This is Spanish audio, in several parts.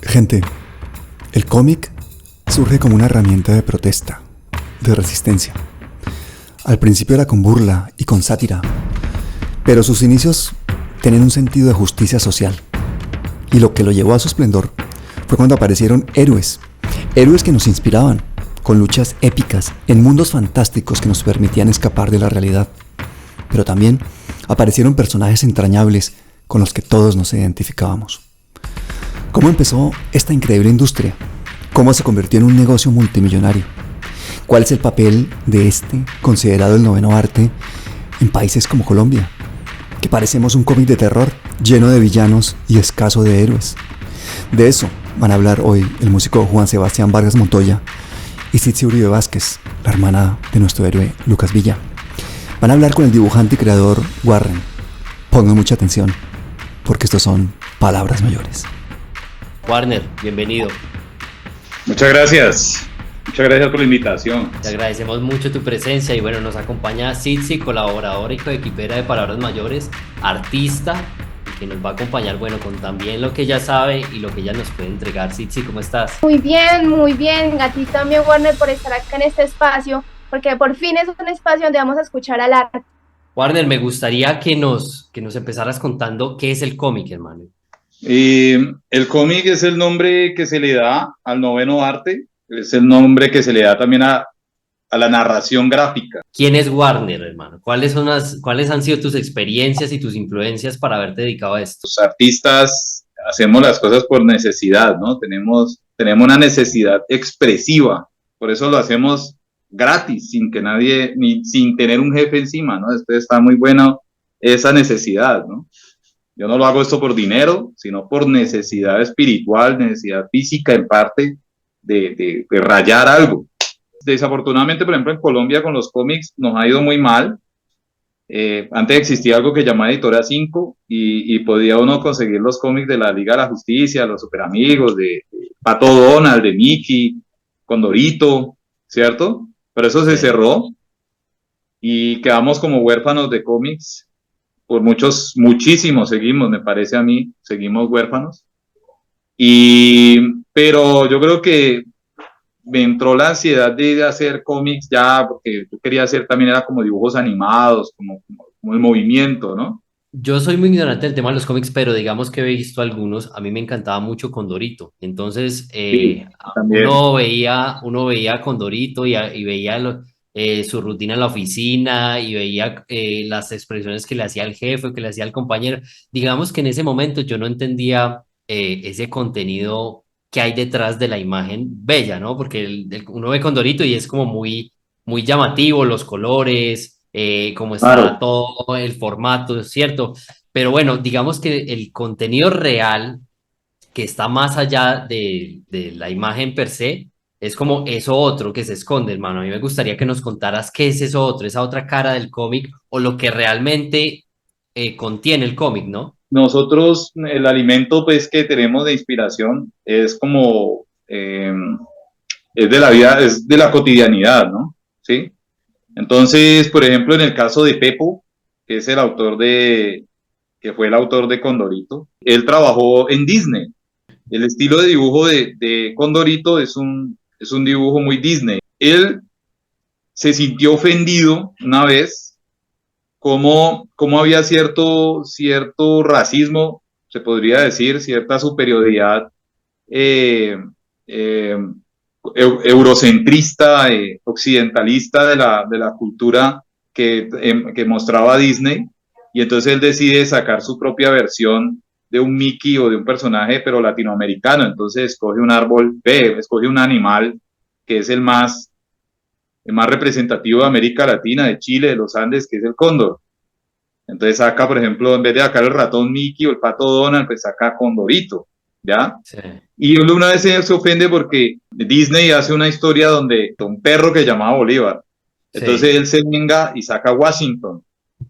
Gente, el cómic surge como una herramienta de protesta, de resistencia. Al principio era con burla y con sátira, pero sus inicios tenían un sentido de justicia social. Y lo que lo llevó a su esplendor fue cuando aparecieron héroes, héroes que nos inspiraban, con luchas épicas en mundos fantásticos que nos permitían escapar de la realidad. Pero también aparecieron personajes entrañables con los que todos nos identificábamos. ¿Cómo empezó esta increíble industria? ¿Cómo se convirtió en un negocio multimillonario? ¿Cuál es el papel de este, considerado el noveno arte, en países como Colombia, que parecemos un cómic de terror lleno de villanos y escaso de héroes? De eso van a hablar hoy el músico Juan Sebastián Vargas Montoya y Tsitsi Uribe Vázquez, la hermana de nuestro héroe Lucas Villa. Van a hablar con el dibujante y creador Warren. Pongan mucha atención, porque estos son palabras mayores. Warner, bienvenido. Muchas gracias. Muchas gracias por la invitación. Te agradecemos mucho tu presencia y bueno, nos acompaña Tsitsi, colaboradora y coequipera de Palabras Mayores, artista, que nos va a acompañar, bueno, con también lo que ella sabe y lo que ella nos puede entregar. Tsitsi, ¿cómo estás? Muy bien. A ti también, Warner, por estar acá en este espacio, porque por fin es un espacio donde vamos a escuchar al arte. Warner, me gustaría que nos empezaras contando qué es el cómic, hermano. El cómic es el nombre que se le da al noveno arte, es el nombre que se le da también a la narración gráfica. ¿Quién es Warner, hermano? ¿Cuáles han sido tus experiencias y tus influencias para haberte dedicado a esto? Los artistas hacemos las cosas por necesidad, ¿no? Tenemos una necesidad expresiva, por eso lo hacemos gratis, sin que nadie, ni sin tener un jefe encima, ¿no? Esto está muy bueno, esa necesidad, ¿no? Yo no lo hago esto por dinero, sino por necesidad espiritual, necesidad física en parte de rayar algo. Desafortunadamente, por ejemplo, en Colombia con los cómics nos ha ido muy mal. Antes existía algo que llamaba Editora 5 y podía uno conseguir los cómics de la Liga de la Justicia, los Super Amigos, de Pato Donald, de Mickey, Condorito, ¿cierto? Pero eso se cerró y quedamos como huérfanos de cómics. Por muchísimos seguimos, me parece a mí, seguimos huérfanos. Pero yo creo que me entró la ansiedad de hacer cómics ya, porque yo quería hacer también, era como dibujos animados, como el movimiento, ¿no? Yo soy muy ignorante del tema de los cómics, pero digamos que he visto algunos. A mí me encantaba mucho Condorito. Entonces, Sí, también. uno veía a Condorito y veía su rutina en la oficina y veía las expresiones que le hacía el jefe, que le hacía el compañero. Digamos que en ese momento yo no entendía ese contenido que hay detrás de la imagen bella, ¿no? Porque uno ve Condorito y es como muy, muy llamativo, los colores, cómo está Claro. todo el formato, ¿cierto? Pero bueno, digamos que el contenido real que está más allá de la imagen per se, es como eso otro que se esconde, hermano. A mí me gustaría que nos contaras qué es eso otro, esa otra cara del cómic o lo que realmente contiene el cómic, ¿no? Nosotros, el alimento pues que tenemos de inspiración es como, es de la vida, es de la cotidianidad, ¿no? ¿Sí? Entonces, por ejemplo, en el caso de Pepo, que es que fue el autor de Condorito, él trabajó en Disney. El estilo de dibujo de Condorito es un dibujo muy Disney. Él se sintió ofendido una vez, como había cierto racismo, se podría decir, cierta superioridad eh, eh, eurocentrista, occidentalista de la cultura que mostraba Disney, y entonces él decide sacar su propia versión de un Mickey o de un personaje, pero latinoamericano. Entonces escoge un escoge un animal que es el más representativo de América Latina, de Chile, de los Andes, que es el cóndor. Entonces saca, por ejemplo, en vez de sacar el ratón Mickey o el pato Donald, pues saca Condorito, ¿ya? Sí. Y uno una vez se ofende porque Disney hace una historia donde un perro que llamaba Bolívar. Entonces Sí. él se venga y saca Washington.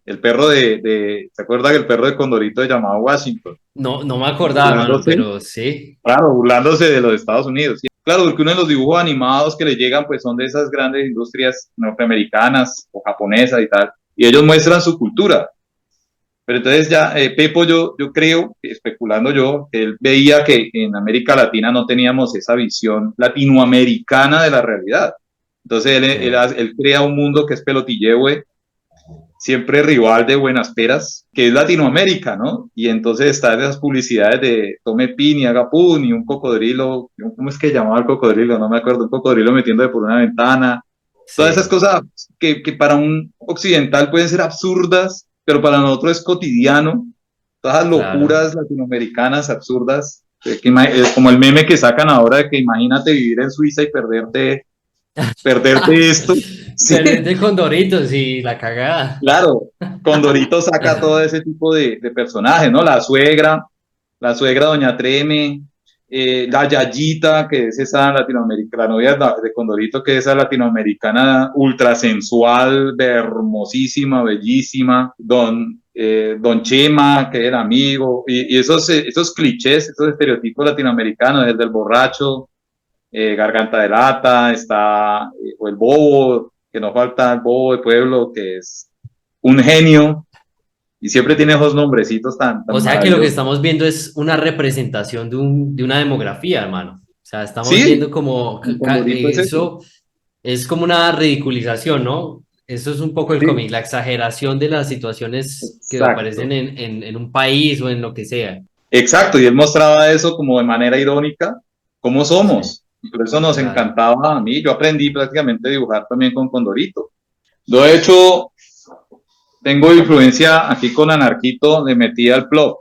El perro ¿se acuerda que el perro de Condorito se llamaba Washington? No, no me acordaba, hermano, Burlándose, pero sí. claro, burlándose de los Estados Unidos. ¿Sí? Claro, porque uno de los dibujos animados que le llegan pues son de esas grandes industrias norteamericanas o japonesas y tal. Y ellos muestran su cultura. Pero entonces ya, Pepo, yo creo, especulando yo, que él veía que en América Latina no teníamos esa visión latinoamericana de la realidad. Entonces Sí, él crea un mundo que es pelotillehue, siempre rival de Buenas Peras, que es Latinoamérica, ¿no? Y entonces están esas publicidades de tome pin y haga pun y un cocodrilo, ¿cómo es que llamaba el cocodrilo? No me acuerdo, un cocodrilo metiéndose por una ventana. Todas esas sí, cosas que para un occidental pueden ser absurdas, pero para nosotros es cotidiano. Todas las claro. locuras latinoamericanas absurdas, como el meme que sacan ahora de que imagínate vivir en Suiza y perderte esto. Sí, Perdete con Doritos y la cagada. claro, Condorito saca todo ese tipo de personajes, ¿no? La suegra Doña Treme, la Yayita, que es esa latinoamericana, la novia de Condorito, que es esa latinoamericana ultra sensual, hermosísima, bellísima, Don Chema, que es el amigo, y esos clichés, esos estereotipos latinoamericanos, el del borracho, Garganta de Lata, o el bobo, que no falta el bobo de pueblo, que es un genio y siempre tiene esos nombrecitos O tan sea que lo que maravillosos. estamos viendo es una representación de una demografía, hermano. O sea, estamos Sí, viendo como el Condorito es eso. eso es como una ridiculización, ¿no? Eso es un poco el Sí, cómic, la exageración de las situaciones que aparecen exacto. en un país o en lo que sea. Exacto, y él mostraba eso como de manera irónica, cómo Sí, somos. Y por eso nos claro. encantaba a mí. Yo aprendí prácticamente a dibujar también con Condorito. Yo, de hecho, tengo influencia aquí con Anarquito, le metí al plot.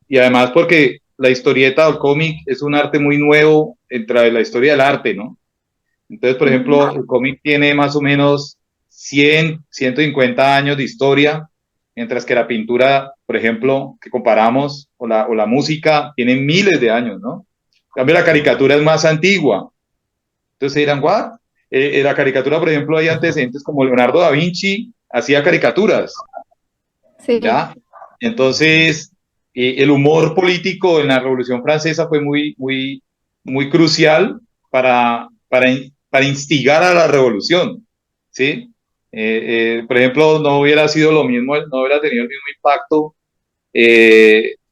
Y además porque la historieta o el cómic es un arte muy nuevo entre la historia del arte, ¿no? Entonces, por ejemplo, el cómic tiene más o menos 150 años de historia, mientras que la pintura, por ejemplo, que comparamos, o la música, tiene miles de años, ¿no? En cambio, la caricatura es más antigua. Entonces se dirán, ¿what? La caricatura, por ejemplo, hay antecedentes como Leonardo da Vinci hacía caricaturas, Sí. ¿ya? Entonces, el humor político en la Revolución Francesa fue muy crucial para instigar a la revolución, ¿sí? Por ejemplo, no hubiera sido lo mismo, no hubiera tenido el mismo impacto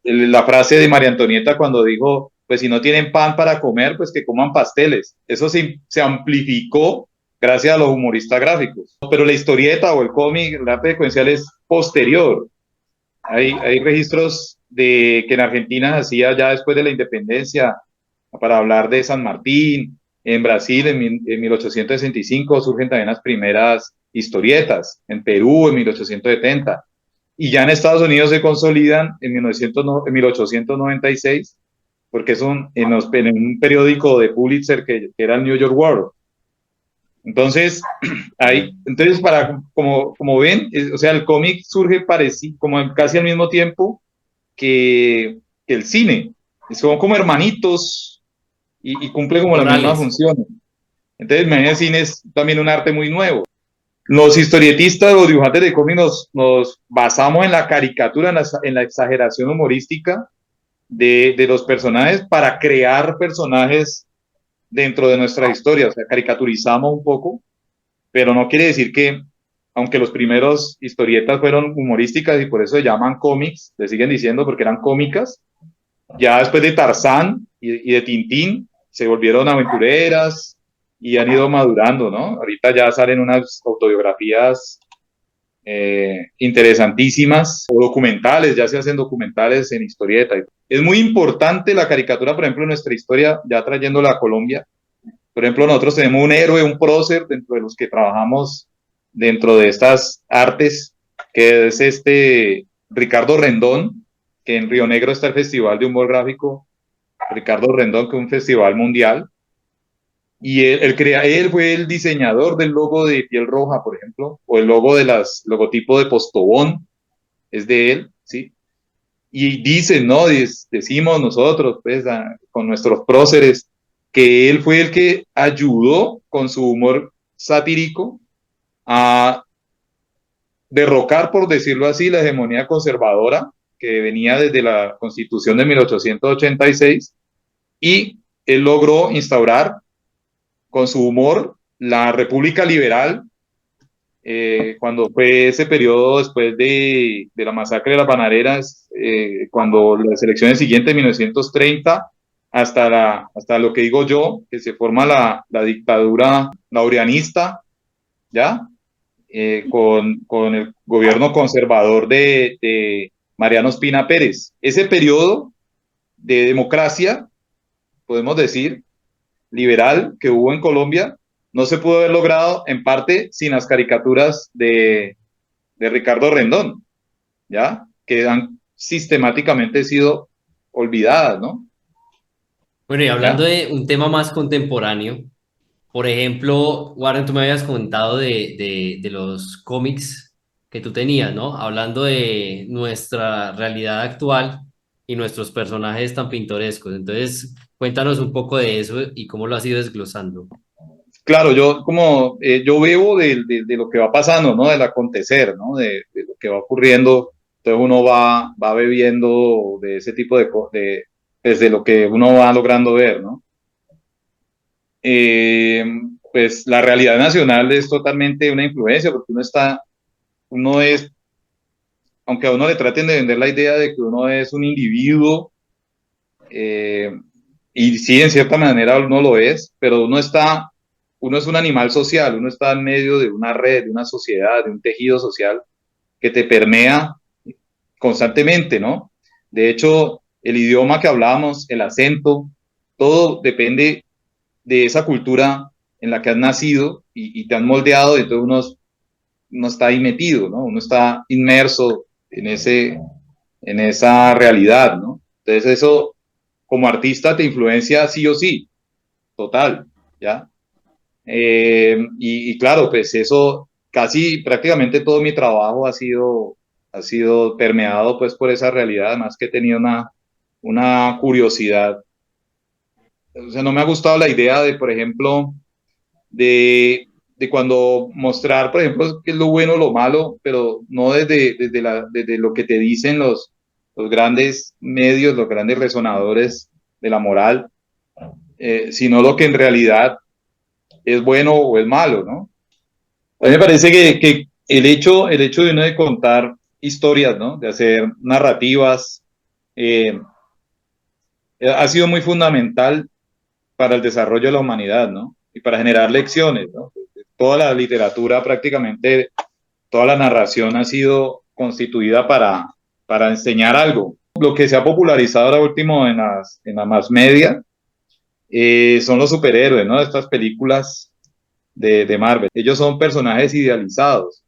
la frase de María Antonieta cuando dijo, pues si no tienen pan para comer, pues que coman pasteles. Eso se amplificó gracias a los humoristas gráficos. Pero la historieta o el cómic, el arte secuencial es posterior. Hay registros de que en Argentina se hacía ya después de la independencia, para hablar de San Martín. En Brasil, en 1865, surgen también las primeras historietas. En Perú, en 1870. Y ya en Estados Unidos se consolidan en 1896, porque son en un periódico de Pulitzer que era el New York World. Entonces, Sí. como ven, o sea, el cómic surge parecido, como casi al mismo tiempo que el cine. Son como hermanitos y cumple como la misma Corrales. función. Entonces, el cine es también un arte muy nuevo. Los historietistas, los dibujantes de cómics nos basamos en la caricatura, en la exageración humorística de los personajes para crear personajes dentro de nuestra historia. O sea, caricaturizamos un poco, pero no quiere decir que, aunque los primeros historietas fueron humorísticas y por eso se llaman cómics, le siguen diciendo porque eran cómicas, ya después de Tarzán y de Tintín se volvieron aventureras y han ido madurando, ¿no? Ahorita ya salen unas autobiografías interesantísimas, o documentales, ya se hacen documentales en historieta. Es muy importante la caricatura, por ejemplo, en nuestra historia, ya trayéndola a Colombia. Por ejemplo, nosotros tenemos un héroe, un prócer dentro de los que trabajamos dentro de estas artes, que es Ricardo Rendón, que en Río Negro está el Festival de Humor Gráfico Ricardo Rendón, que es un festival mundial, y él fue el diseñador del logo de Piel Roja, por ejemplo, o el logotipo de Postobón, es de él, ¿sí? Y dicen, ¿no? Decimos nosotros, pues, con nuestros próceres, que él fue el que ayudó con su humor satírico a derrocar, por decirlo así, la hegemonía conservadora que venía desde la Constitución de 1886 y él logró instaurar con su humor la República Liberal cuando fue ese periodo después de la masacre de las Bananeras, cuando las elecciones siguientes, 1930, hasta lo que digo yo, que se forma la dictadura laureanista, ¿ya? Con el gobierno conservador de Mariano Ospina Pérez. Ese periodo de democracia, podemos decir, liberal que hubo en Colombia, no se pudo haber logrado en parte sin las caricaturas de Ricardo Rendón, ¿ya? Que han sistemáticamente sido olvidadas, ¿no? Bueno, y hablando ¿Ya? de un tema más contemporáneo, por ejemplo, Warren, tú me habías comentado de los cómics que tú tenías, ¿no? Hablando de nuestra realidad actual y nuestros personajes tan pintorescos. Entonces, cuéntanos un poco de eso y cómo lo has ido desglosando. Claro, yo bebo de lo que va pasando, ¿no? Del acontecer, ¿no? De lo que va ocurriendo. Entonces uno va bebiendo de ese tipo desde lo que uno va logrando ver, ¿no? Eh, pues la realidad nacional es totalmente una influencia, porque uno es, aunque a uno le traten de vender la idea de que uno es un individuo, eh, y sí, en cierta manera uno lo es, pero uno es un animal social, uno está en medio de una red, de una sociedad, de un tejido social que te permea constantemente, ¿no? De hecho, el idioma que hablamos, el acento, todo depende de esa cultura en la que has nacido y te han moldeado, y entonces uno está ahí metido, ¿no? Uno está inmerso en esa realidad, ¿no? Entonces eso como artista te influencia sí o sí, total, ¿ya? Y claro, pues eso, casi prácticamente todo mi trabajo ha sido permeado pues por esa realidad, además que he tenido una curiosidad. O sea, no me ha gustado la idea de, por ejemplo, de cuando mostrar, por ejemplo, qué es lo bueno o lo malo, pero no desde lo que te dicen los grandes medios, los grandes resonadores de la moral, sino lo que en realidad es bueno o es malo, ¿no? A mí me parece que el hecho de uno de contar historias, ¿no? De hacer narrativas, eh, ha sido muy fundamental para el desarrollo de la humanidad, ¿no? Y para generar lecciones, ¿no? Toda la literatura, prácticamente toda la narración ha sido constituida para enseñar algo. Lo que se ha popularizado ahora último en la mass media son los superhéroes, ¿no? Estas películas de Marvel. Ellos son personajes idealizados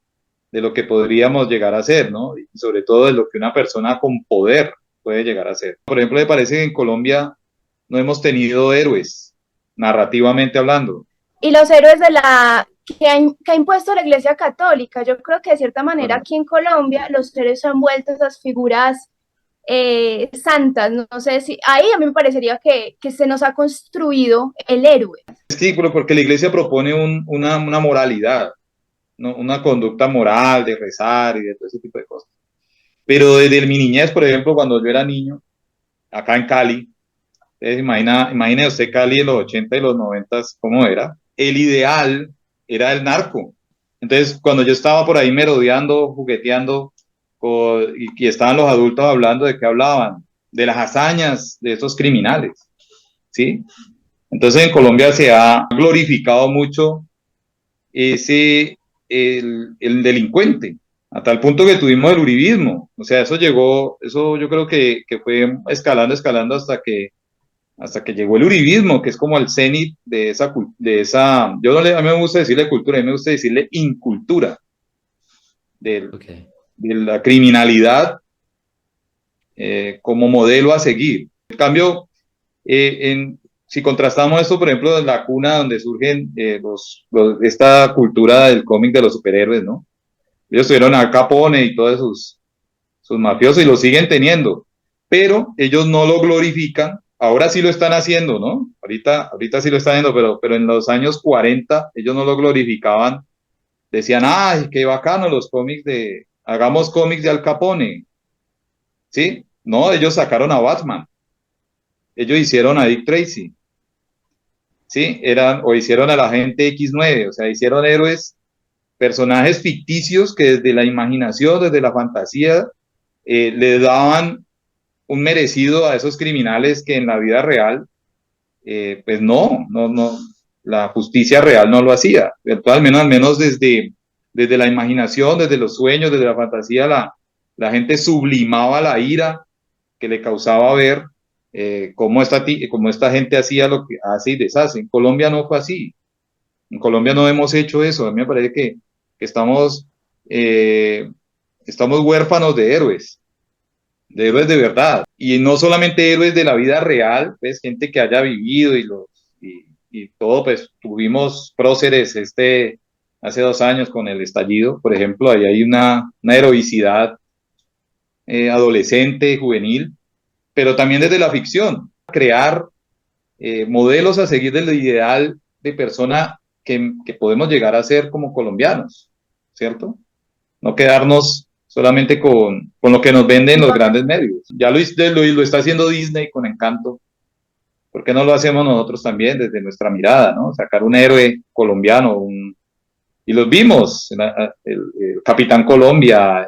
de lo que podríamos llegar a ser, ¿no? Y sobre todo de lo que una persona con poder puede llegar a ser. Por ejemplo, me parece que en Colombia no hemos tenido héroes, narrativamente hablando. Y los héroes de que ha impuesto la Iglesia Católica. Yo creo que de cierta manera aquí en Colombia los héroes han vuelto esas figuras santas. No sé si ahí a mí me parecería que se nos ha construido el héroe. Sí, porque la iglesia propone una moralidad, ¿no? Una conducta moral de rezar y de todo ese tipo de cosas. Pero desde mi niñez, por ejemplo, cuando yo era niño, acá en Cali, imagina usted Cali en los 80 y los 90, ¿cómo era? El ideal era el narco. Entonces, cuando yo estaba por ahí merodeando, jugueteando, y estaban los adultos hablando, ¿de qué hablaban? De las hazañas de estos criminales, ¿sí? Entonces, en Colombia se ha glorificado mucho el delincuente, a tal punto que tuvimos el uribismo. O sea, eso yo creo que fue escalando hasta que llegó el uribismo, que es como el cenit yo a mí me gusta decirle cultura, a mí me gusta decirle incultura Okay. de la criminalidad como modelo a seguir. En cambio, si contrastamos esto, por ejemplo, en la cuna donde surgen esta cultura del cómic de los superhéroes, ¿no? Ellos tuvieron a Al Capone y todos sus mafiosos y lo siguen teniendo, pero ellos no lo glorifican. Ahora sí lo están haciendo, ¿no? Ahorita sí lo están haciendo, pero en los años 40 ellos no lo glorificaban. Decían, ay, qué bacano hagamos cómics de Al Capone, ¿sí? No, ellos sacaron a Batman, ellos hicieron a Dick Tracy, ¿sí? O hicieron a la gente X9, o sea, hicieron héroes personajes ficticios que desde la imaginación, desde la fantasía, le daban un merecido a esos criminales que en la vida real, pues no, la justicia real no lo hacía. Al menos desde la imaginación, desde los sueños, desde la fantasía, la gente sublimaba la ira que le causaba ver cómo esta gente hacía lo que hace y deshace. En Colombia no fue así. En Colombia no hemos hecho eso. A mí me parece que estamos, estamos huérfanos de héroes de verdad. Y no solamente héroes de la vida real, pues gente que haya vivido y todo, pues tuvimos próceres hace 2 años con el estallido, por ejemplo, ahí hay una heroicidad adolescente, juvenil, pero también desde la ficción, crear modelos a seguir del ideal de persona que podemos llegar a ser como colombianos, ¿cierto? No quedarnos solamente con lo que nos venden los grandes medios. Ya lo está haciendo Disney con Encanto. ¿Por qué no lo hacemos nosotros también desde nuestra mirada, ¿no? Sacar un héroe colombiano, y los vimos, el Capitán Colombia,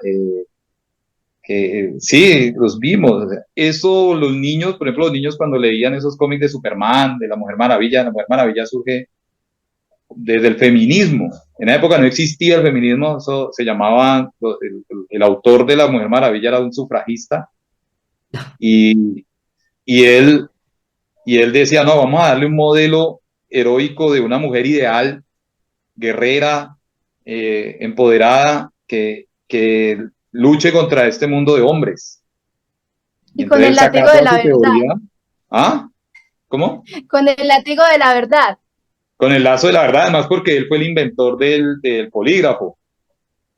sí, los vimos. Eso los niños, por ejemplo, los niños cuando leían esos cómics de Superman, de la Mujer Maravilla surge desde el feminismo. En la época no existía el feminismo, eso se llamaba, el autor de la Mujer Maravilla era un sufragista, y él decía, no, vamos a darle un modelo heroico de una mujer ideal, guerrera, empoderada, que luche contra este mundo de hombres. Y con el látigo de la verdad. Teoría. ¿Ah? ¿Cómo? Con el látigo de la verdad. Con el lazo de la verdad, además porque él fue el inventor del polígrafo.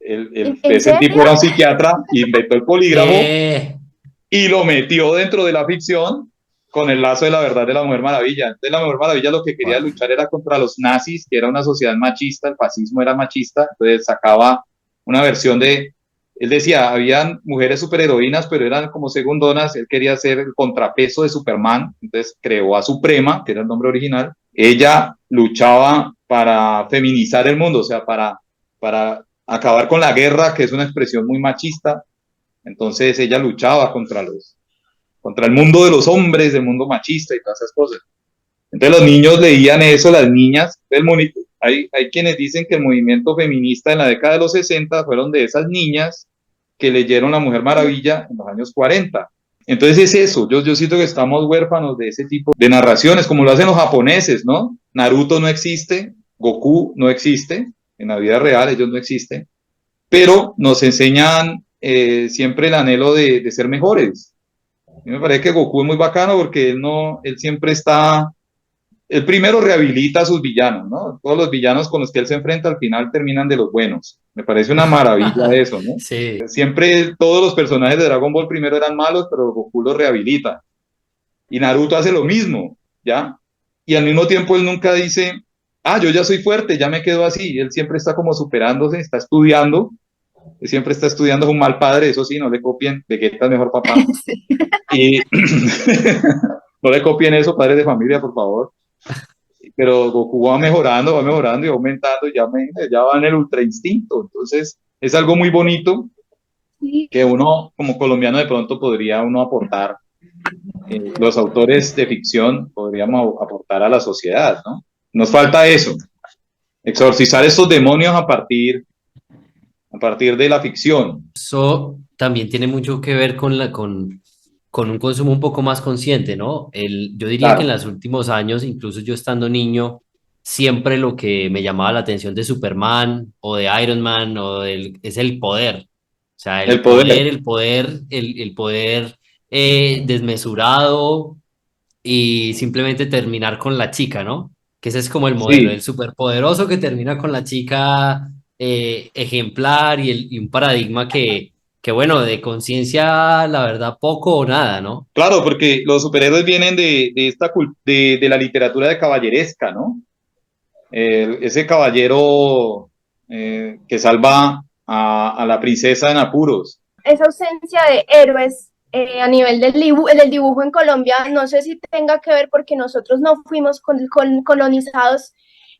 Ese tipo era un psiquiatra, inventó el polígrafo y lo metió dentro de la ficción con el lazo de la verdad de la Mujer Maravilla. Entonces la Mujer Maravilla lo que quería luchar era contra los nazis, que era una sociedad machista, el fascismo era machista, entonces sacaba una versión él decía, habían mujeres superheroínas, pero eran como segundonas, él quería ser el contrapeso de Superman, entonces creó a Suprema, que era el nombre original. Ella luchaba para feminizar el mundo, o sea, para acabar con la guerra, que es una expresión muy machista. Entonces ella luchaba contra el mundo de los hombres, del mundo machista y todas esas cosas. Entonces los niños leían eso, las niñas. Hay quienes dicen que el movimiento feminista en la década de los 60 fueron de esas niñas que leyeron La Mujer Maravilla en los años 40. Entonces es eso, yo siento que estamos huérfanos de ese tipo de narraciones, como lo hacen los japoneses, ¿no? Naruto no existe, Goku no existe, en la vida real ellos no existen, pero nos enseñan siempre el anhelo de ser mejores. A mí me parece que Goku es muy bacano porque él siempre él primero rehabilita a sus villanos, ¿no? Todos los villanos con los que él se enfrenta al final terminan de los buenos. Me parece una maravilla eso, ¿no? Sí. Siempre todos los personajes de Dragon Ball primero eran malos, pero Goku los rehabilita. Y Naruto hace lo mismo, ¿ya? Y al mismo tiempo él nunca dice, yo ya soy fuerte, ya me quedo así. Él siempre está como superándose, está estudiando. Él siempre está estudiando, es un mal padre, eso sí, no le copien, Vegeta es mejor papá. Sí. Y no le copien eso, padres de familia, por favor. Pero Goku va mejorando y aumentando, y ya va en el ultra instinto. Entonces es algo muy bonito que uno como colombiano de pronto podría uno aportar, los autores de ficción podríamos aportar a la sociedad, ¿no? Nos falta eso, exorcizar estos demonios a partir de la ficción. Eso también tiene mucho que ver con un consumo un poco más consciente, ¿no? Yo diría Claro. que en los últimos años, incluso yo estando niño, siempre lo que me llamaba la atención de Superman o de Iron Man es el poder. O sea, el poder desmesurado y simplemente terminar con la chica, ¿no? Que ese es como el modelo, Sí. el superpoderoso que termina con la chica ejemplar y un paradigma que bueno, de conciencia, la verdad, poco o nada, ¿no? Claro, porque los superhéroes vienen de la literatura de caballeresca, ¿no? Ese caballero que salva a la princesa en apuros. Esa ausencia de héroes a nivel del dibujo en Colombia, no sé si tenga que ver porque nosotros no fuimos colonizados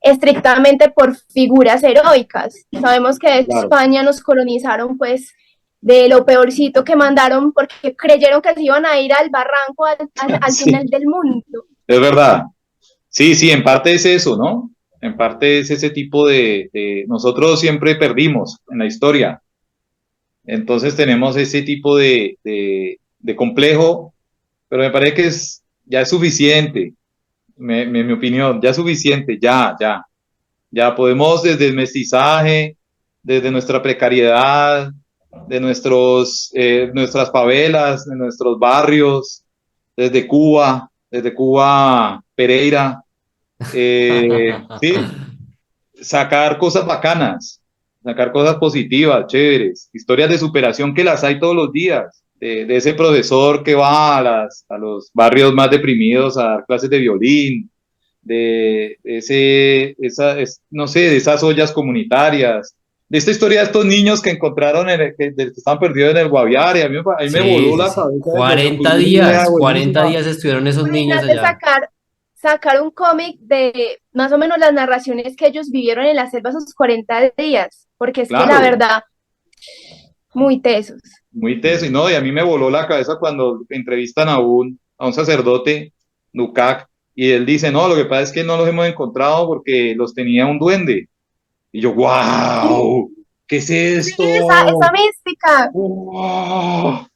estrictamente por figuras heroicas. Sabemos que de Claro. España nos colonizaron pues de lo peorcito que mandaron porque creyeron que se iban a ir al barranco al Sí, final del mundo. es verdad. Sí, sí, en parte es eso, ¿no? En parte es ese tipo nosotros siempre perdimos en la historia, entonces tenemos ese tipo de complejo, pero me parece que ya es suficiente, mi opinión, ya es suficiente, ya podemos desde el mestizaje, desde nuestra precariedad, de nuestras favelas, de nuestros barrios, desde Cuba, Pereira, sí, sacar cosas bacanas, sacar cosas positivas, chéveres, historias de superación que las hay todos los días, de ese profesor que va a los barrios más deprimidos a dar clases de violín, no sé, de esas ollas comunitarias, de esta historia de estos niños que encontraron, que estaban perdidos en el Guaviare, a mí me Sí, voló sí, la sí. cabeza desde eso, 40 fue una idea días, 40 buenísima. días estuvieron esos niños Imagínate allá. sacar un cómic de más o menos las narraciones que ellos vivieron en la selva esos 40 días, porque es que la Claro, verdad, muy tesos. muy teso, y no, y a mí me voló la cabeza cuando entrevistan a un sacerdote, Nucac, y él dice, no, lo que pasa es que no los hemos encontrado porque los tenía un duende. Y yo, wow, ¿qué es Sí, esa esto? mística. ¡Wow!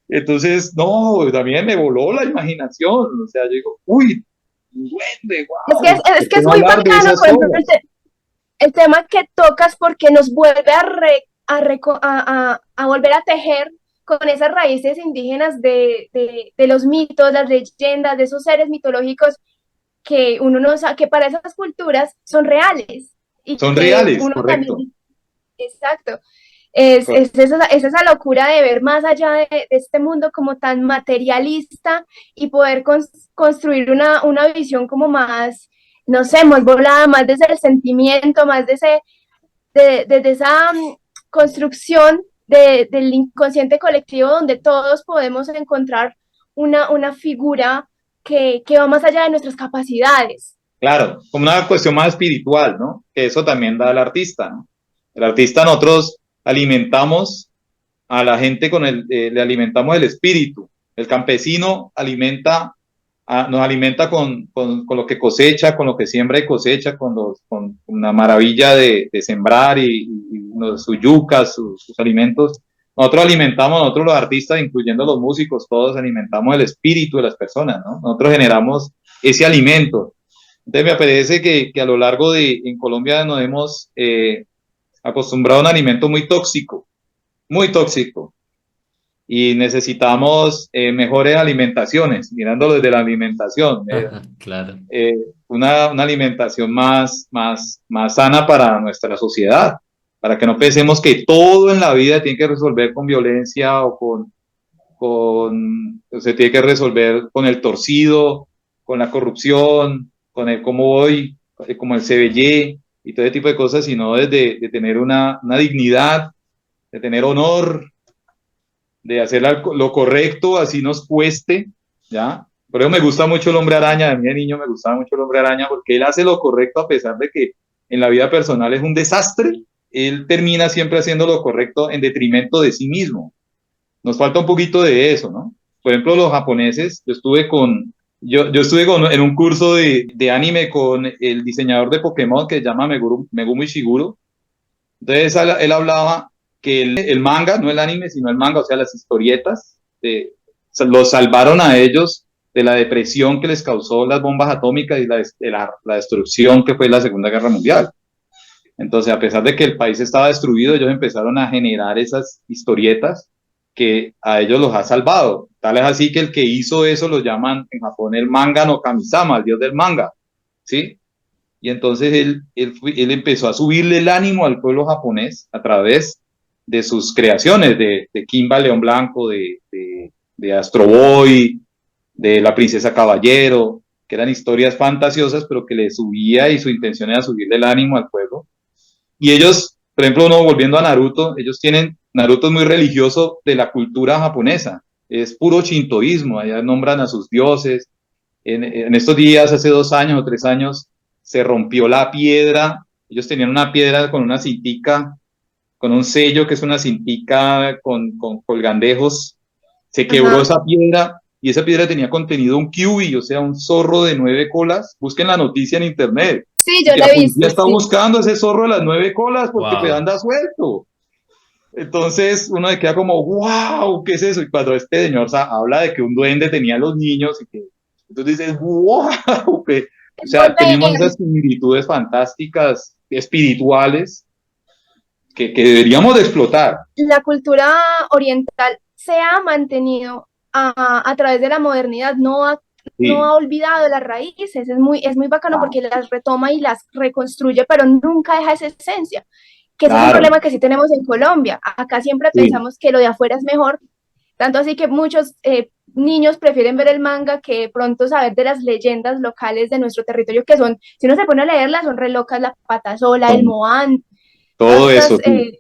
Entonces, no, también me voló la imaginación, o sea, yo digo, uy, un duende, Es que wow, es, ¿por que qué es no muy hablar de bacano, esas por ejemplo, cosas? el tema que tocas porque nos vuelve a volver a tejer con esas raíces indígenas de los mitos, las leyendas, de esos seres mitológicos que uno no sabe, que para esas culturas son reales y Son que reales, uno correcto, también, exacto, es esa locura de ver más allá de este mundo como tan materialista y poder construir una visión como más, no sé, más volada, más desde el sentimiento, más desde esa construcción del inconsciente colectivo donde todos podemos encontrar una figura que va más allá de nuestras capacidades. claro, como una cuestión más espiritual, ¿no? Que eso también da el artista, ¿no? El artista nosotros alimentamos a la gente le alimentamos el espíritu. El campesino nos alimenta con lo que cosecha, con lo que siembra y cosecha, con una maravilla de sembrar sus yucas, sus alimentos. Nosotros los artistas, incluyendo los músicos, todos alimentamos el espíritu de las personas, ¿no? Nosotros generamos ese alimento. Entonces me parece que a lo largo en Colombia nos hemos acostumbrado a un alimento muy tóxico, y necesitamos mejores alimentaciones, mirándolo desde la alimentación, Claro. una alimentación más sana para nuestra sociedad, para que no pensemos que todo en la vida tiene que resolver con violencia o se tiene que resolver con el torcido, con la corrupción, con el cómo voy, como el CBY y todo ese tipo de cosas, sino desde de tener una dignidad, de tener honor, de hacer lo correcto, así nos cueste, ¿ya? Por eso me gusta mucho el Hombre Araña, de mí de niño me gustaba mucho el Hombre Araña, porque él hace lo correcto a pesar de que en la vida personal es un desastre, él termina siempre haciendo lo correcto en detrimento de sí mismo. Nos falta un poquito de eso, ¿no? Por ejemplo, los japoneses, yo estuve en un curso de anime con el diseñador de Pokémon que se llama Megumi Shiguro. Entonces él hablaba que el manga, no el anime, sino el manga, o sea, las historietas, los salvaron a ellos de la depresión que les causó las bombas atómicas y la destrucción que fue la Segunda Guerra Mundial. Entonces, a pesar de que el país estaba destruido, ellos empezaron a generar esas historietas que a ellos los ha salvado. Tal es así que el que hizo eso lo llaman en Japón el manga no kamisama, el dios del manga, ¿sí? Y entonces él empezó a subirle el ánimo al pueblo japonés a través de sus creaciones, de Kimba León Blanco, de Astro Boy, de La Princesa Caballero, que eran historias fantasiosas, pero que le subía y su intención era subirle el ánimo al pueblo. Y ellos, por ejemplo, no, volviendo a Naruto, Naruto es muy religioso de la cultura japonesa, es puro shintoísmo, allá nombran a sus dioses. En estos días, hace 2 años o 3 años, se rompió la piedra, ellos tenían una piedra con una cintica, con un sello que es una cintica con colgandejos, se quebró Ajá. esa piedra y esa piedra tenía contenido un kiwi, o sea, un zorro de 9 colas. Busquen la noticia en internet. Sí, Y yo que lo la he policía visto, está sí. buscando ese zorro de las 9 colas porque pues Wow. anda suelto. Entonces uno se queda como, wow, ¿qué es eso? Y cuando este señor habla de que un duende tenía a los niños, y que, entonces dices, wow, o Es sea, tenemos volver. esas similitudes fantásticas, espirituales, que deberíamos de explotar. La cultura oriental se ha mantenido a través de la modernidad, no Sí, ha olvidado las raíces, es muy bacano porque las retoma y las reconstruye, pero nunca deja esa esencia, que ese es un claro, problema que sí tenemos en Colombia. Acá siempre sí, pensamos que lo de afuera es mejor, tanto así que muchos niños prefieren ver el manga que pronto saber de las leyendas locales de nuestro territorio, que son, si uno se pone a leerlas, son re locas, la patasola, el moán, todas todo estas, eso, sí.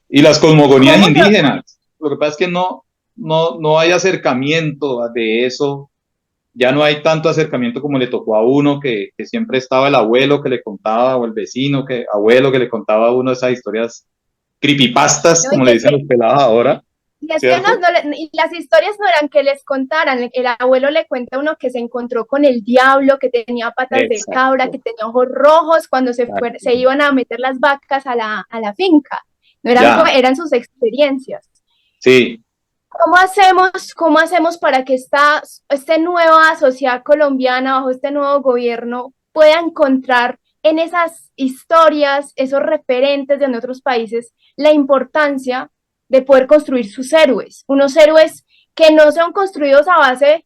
Y las cosmogonías ¿cómo se, indígenas. Lo que pasa es que no hay acercamiento de eso. Ya no hay tanto acercamiento como le tocó a uno, que siempre estaba el abuelo que le contaba, o el vecino, abuelo que le contaba a uno esas historias creepypastas, no? como le dicen los pelados ahora, Y es que ¿cierto? y las historias no eran que les contaran, el abuelo le cuenta a uno que se encontró con el diablo, que tenía patas de cabra, Exacto, que tenía ojos rojos cuando exacto. se iban a meter las vacas a la finca. No eran, Ya, eran sus experiencias. sí, Cómo hacemos para que esta nueva sociedad colombiana, bajo este nuevo gobierno, pueda encontrar en esas historias, esos referentes de otros países, la importancia de poder construir sus héroes? Unos héroes que no son construidos a base,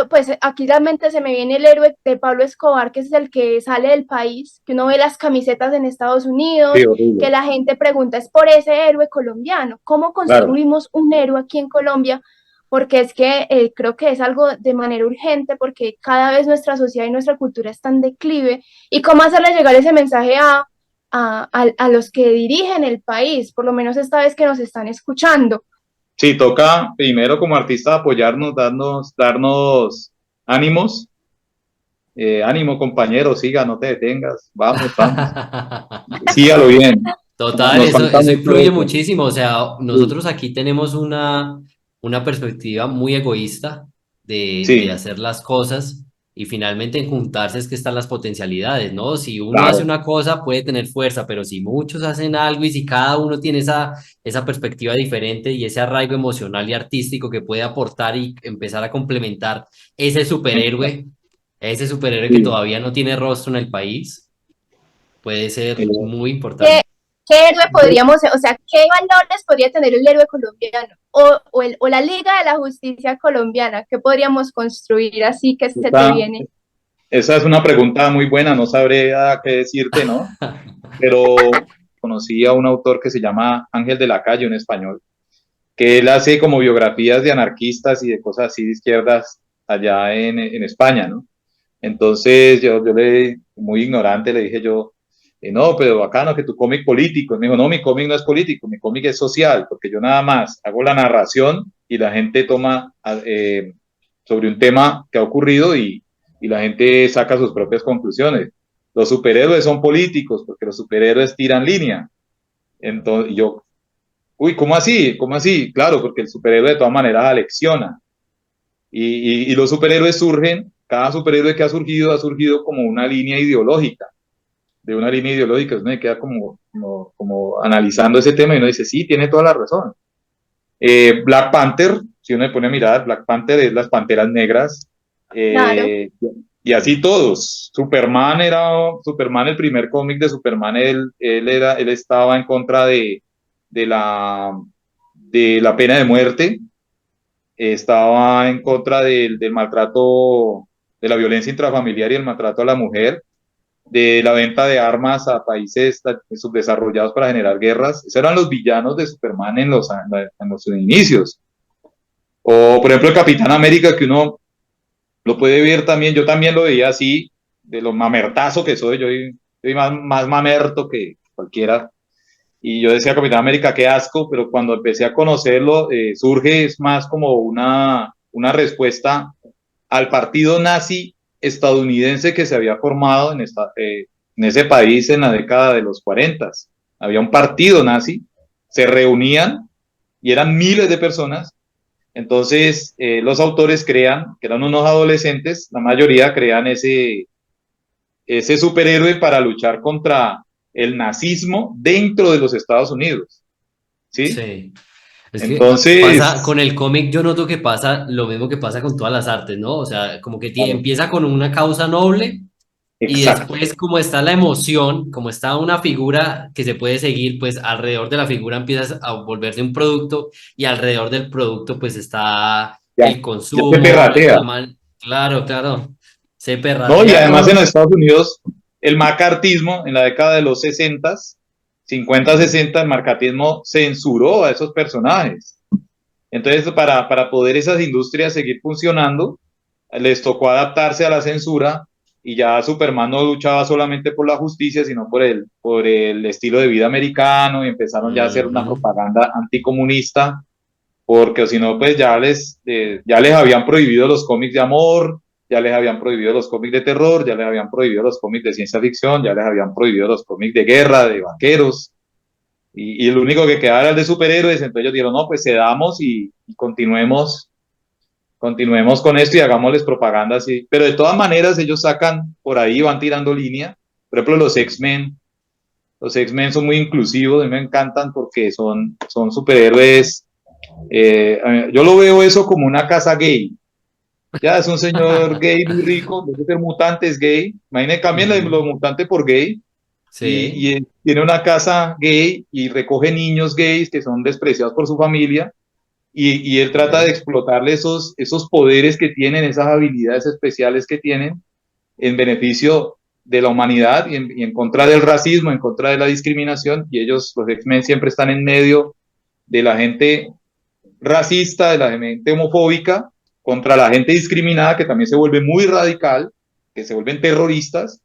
pues aquí realmente se me viene el héroe de Pablo Escobar, que es el que sale del país, que uno ve las camisetas en Estados sí, Unidos, que horrible, la gente pregunta, es por ese héroe colombiano. ¿Cómo claro. construimos un héroe aquí en Colombia? Porque es que creo que es algo de manera urgente, porque cada vez nuestra sociedad y nuestra cultura está en declive. ¿Y cómo hacerle llegar ese mensaje a los que dirigen el país, por lo menos esta vez que nos están escuchando? Sí, toca primero como artista apoyarnos, darnos ánimos. Ánimo, compañero, siga, no te detengas. Vamos, vamos. Sígalo bien. Total, Nos falta eso mucho influye eso. muchísimo. O sea, Sí, nosotros aquí tenemos una perspectiva muy egoísta de sí, hacer las cosas y finalmente en juntarse es que están las potencialidades, ¿no? Si uno hace claro. una cosa puede tener fuerza, pero si muchos hacen algo y si cada uno tiene esa perspectiva diferente y ese arraigo emocional y artístico que puede aportar y empezar a complementar ese superhéroe, ese superhéroe que Sí. todavía no tiene rostro en el país, puede ser Eh, muy ¿Qué, importante. qué héroe podríamos, o sea, qué valores podría tener el héroe colombiano o la Liga de la Justicia colombiana? ¿Qué podríamos construir así que se te esa, viene? esa es una pregunta muy buena, no sabría qué decirte, ¿no? Pero conocí a un autor que se llama Ángel de la Calle, un español, que él hace como biografías de anarquistas y de cosas así de izquierdas allá en España, ¿no? Entonces yo muy ignorante, le dije yo, no, pero bacano que tu cómic político. Y me dijo, no, mi cómic no es político, mi cómic es social, porque yo nada más hago la narración y la gente toma sobre un tema que ha ocurrido y la gente saca sus propias conclusiones. Los superhéroes son políticos porque los superhéroes tiran línea. Entonces yo, uy, ¿cómo así? ¿Cómo así? Claro, porque el superhéroe de todas maneras alecciona. Y los superhéroes surgen, cada superhéroe que ha surgido como una línea ideológica, de una línea ideológica. Uno se queda como analizando ese tema y uno dice, sí, tiene toda la razón. Black Panther, si uno se pone a mirar, Black Panther es las panteras negras, Claro. eh, y así todos. Superman, el primer cómic de Superman, él estaba en contra de de la pena de muerte, estaba en contra del maltrato, de la violencia intrafamiliar y el maltrato a la mujer, de la venta de armas a países subdesarrollados para generar guerras. Esos eran los villanos de Superman en los inicios. O, por ejemplo, el Capitán América, que uno lo puede ver también, yo también lo veía así, de lo mamertazo que soy, yo soy más mamerto que cualquiera. Y yo decía, Capitán América, qué asco, pero cuando empecé a conocerlo, surge es más como una respuesta al partido nazi estadounidense que se había formado en ese país en la década de los 40. Había un partido nazi, se reunían y eran miles de personas. Entonces, los autores crean, que eran unos adolescentes, la mayoría crean ese superhéroe para luchar contra el nazismo dentro de los Estados Unidos, ¿sí? Sí. Es que pasa Entonces, con el cómic, yo noto que pasa lo mismo que pasa con todas las artes, ¿no? O sea, como que claro, empieza con una causa noble y exacto, después como está la emoción, como está una figura que se puede seguir, pues alrededor de la figura empiezas a volverse un producto y alrededor del producto pues está ya, el ya se consumo, perratea, claro, claro, se ¿no? Y perratea además en con... los Estados Unidos, el macartismo en la década de los 60, 50, 60, el macartismo censuró a esos personajes. Entonces, para poder esas industrias seguir funcionando, les tocó adaptarse a la censura y ya Superman no luchaba solamente por la justicia, sino por el estilo de vida americano y empezaron ya a hacer una Ujú. propaganda anticomunista, porque si no, pues ya les habían prohibido los cómics de amor, ya les habían prohibido los cómics de terror, ya les habían prohibido los cómics de ciencia ficción, ya les habían prohibido los cómics de guerra, de vaqueros, y el único que quedaba era el de superhéroes. Entonces ellos dijeron, no, pues cedamos y continuemos con esto y hagámosles propaganda así. Pero de todas maneras ellos sacan por ahí, van tirando línea. Por ejemplo, los X-Men son muy inclusivos, a mí me encantan porque son superhéroes. Yo lo veo eso como una casa gay. Ya es un señor gay muy rico, debe ser mutante, es gay. Imagínense, cambien Ujú. los mutantes por gay. Sí, Y tiene una casa gay y recoge niños gays que son despreciados por su familia, y él trata de ok. explotarle esos poderes que tienen, esas habilidades especiales que tienen, en beneficio de la humanidad y en contra del racismo, en contra de la discriminación, y ellos, los X-Men, siempre están en medio de la gente racista, de la gente homofóbica, contra la gente discriminada, que también se vuelve muy radical, que se vuelven terroristas,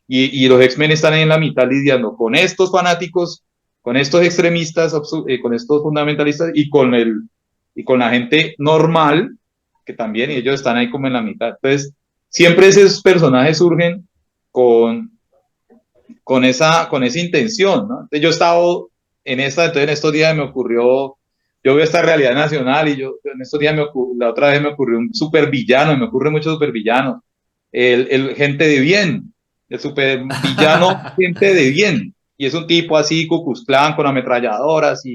y los X-Men están ahí en la mitad lidiando con estos fanáticos, con estos extremistas, con estos fundamentalistas y con la gente normal, que también, y ellos están ahí como en la mitad. Entonces, siempre esos personajes surgen con, con esa intención, ¿no? Entonces, yo he estado entonces en estos días me ocurrió, yo veo esta realidad nacional y yo en estos días la otra vez me ocurrió un supervillano, y me ocurre mucho supervillano, el gente de bien, el supervillano gente de bien, y es un tipo así, Ku Klux Klan, con ametralladoras y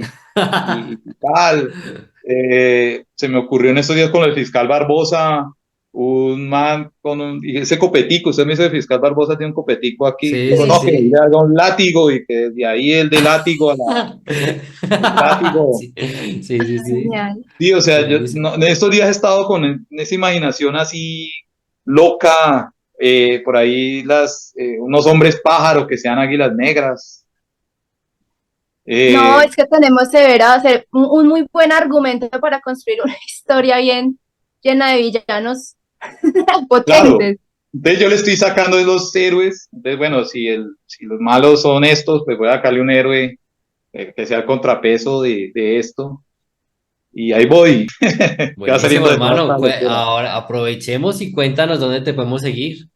tal. Se me ocurrió en estos días con el fiscal Barbosa, un man y ese copetico. Usted me dice, el fiscal Barbosa tiene un copetico aquí, Sí, digo, sí, no, que le sí. haga un látigo, y que de ahí el de látigo el látigo. Sí, sí, sí, sí. Genial. Sí, o sea, Sí, yo en estos días he estado con esa imaginación así loca, por ahí unos hombres pájaros que sean águilas negras. No, Eh, es que tenemos de ver a hacer un muy buen argumento para construir una historia bien llena de villanos claro, potentes. entonces yo le estoy sacando de los héroes. Entonces, bueno, si los malos son estos, pues voy a sacarle un héroe, que sea el contrapeso de esto. Y ahí voy, que va Buenísimo, saliendo de toda esta hermano. locura. Ahora aprovechemos y cuéntanos dónde te podemos seguir.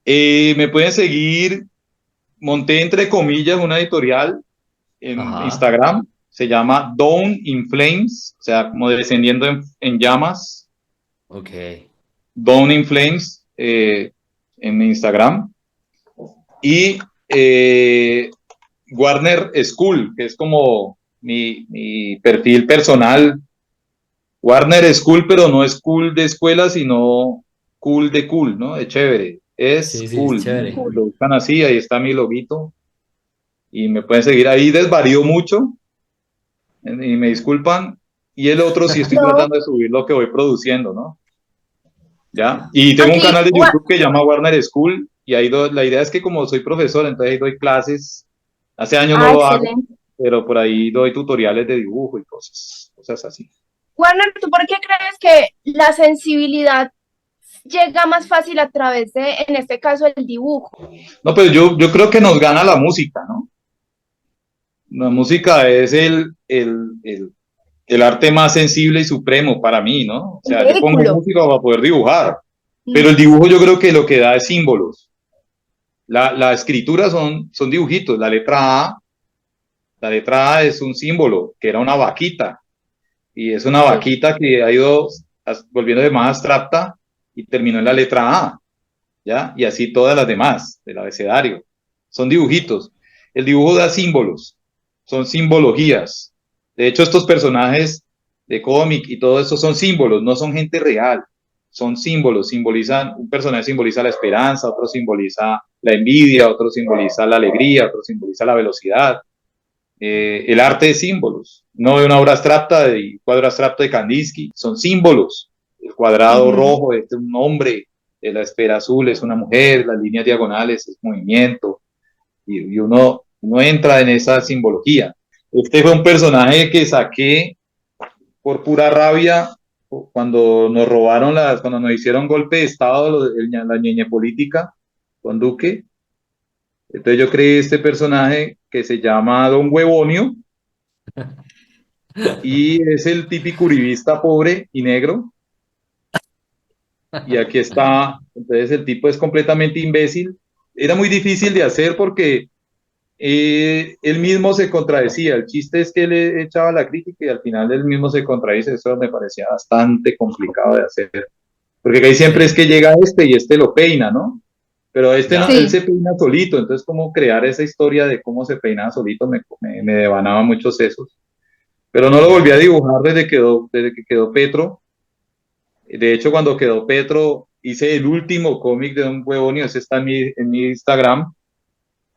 Me pueden seguir, monté entre comillas una editorial en Ajá, Instagram, se llama Down in Flames, o sea, como descendiendo en llamas, ok. Down in Flames, en Instagram. Y Warner School, que es como mi perfil personal. Warner School, pero no es cool de escuela, sino cool de cool, ¿no? De chévere. Es Sí, sí, es cool. chévere. Lo buscan así, ahí está mi loguito. Y me pueden seguir ahí. Desvarío mucho, y me disculpan. Y el otro sí estoy No, tratando de subir lo que voy produciendo, ¿no? ¿Ya? Y tengo un aquí, canal de YouTube que se llama Warner School, y ahí la idea es que, como soy profesor, entonces ahí doy clases. Hace años no lo hago, excelente. pero por ahí doy tutoriales de dibujo y cosas así. Warner, ¿tú por qué crees que la sensibilidad llega más fácil a través de, en este caso, el dibujo? No, pues yo creo que nos gana la música, ¿no? La música es el arte más sensible y supremo para mí, ¿no? O El sea, yo pongo vehículo. música para poder dibujar. Pero el dibujo yo creo que lo que da es símbolos. La escritura son dibujitos. La letra A es un símbolo, que era una vaquita. Y es una Sí. vaquita que ha ido volviendo de más abstracta y terminó en la letra A, ¿ya? Y así todas las demás del abecedario. Son dibujitos. El dibujo da símbolos, son simbologías. De hecho, estos personajes de cómic y todo esto son símbolos, no son gente real. Son símbolos, simbolizan, un personaje simboliza la esperanza, otro simboliza la envidia, otro simboliza la alegría, otro simboliza la velocidad. El arte de símbolos, no de una obra abstracta, de cuadro abstracto de Kandinsky, son símbolos. El cuadrado rojo es un hombre, la esfera azul es una mujer, las líneas diagonales es movimiento, y uno entra en esa simbología. Este fue un personaje que saqué por pura rabia cuando nos robaron cuando nos hicieron golpe de Estado, la ñeñe política con Duque. Entonces yo creé este personaje que se llama Don Huevonio y es el típico uribista pobre y negro. Y aquí está, entonces el tipo es completamente imbécil. Era muy difícil de hacer porque él mismo se contradecía. El chiste es que él echaba la crítica y al final él mismo se contradice. Eso me parecía bastante complicado de hacer. Porque ahí siempre es que llega este y este lo peina, ¿no? Pero este no, él Sí. se peina solito. Entonces, como crear esa historia de cómo se peinaba solito me devanaba muchos sesos. Pero no lo volví a dibujar desde que quedó Petro. De hecho, cuando quedó Petro, hice el último cómic de Don Huevonio. Ese está en mi Instagram.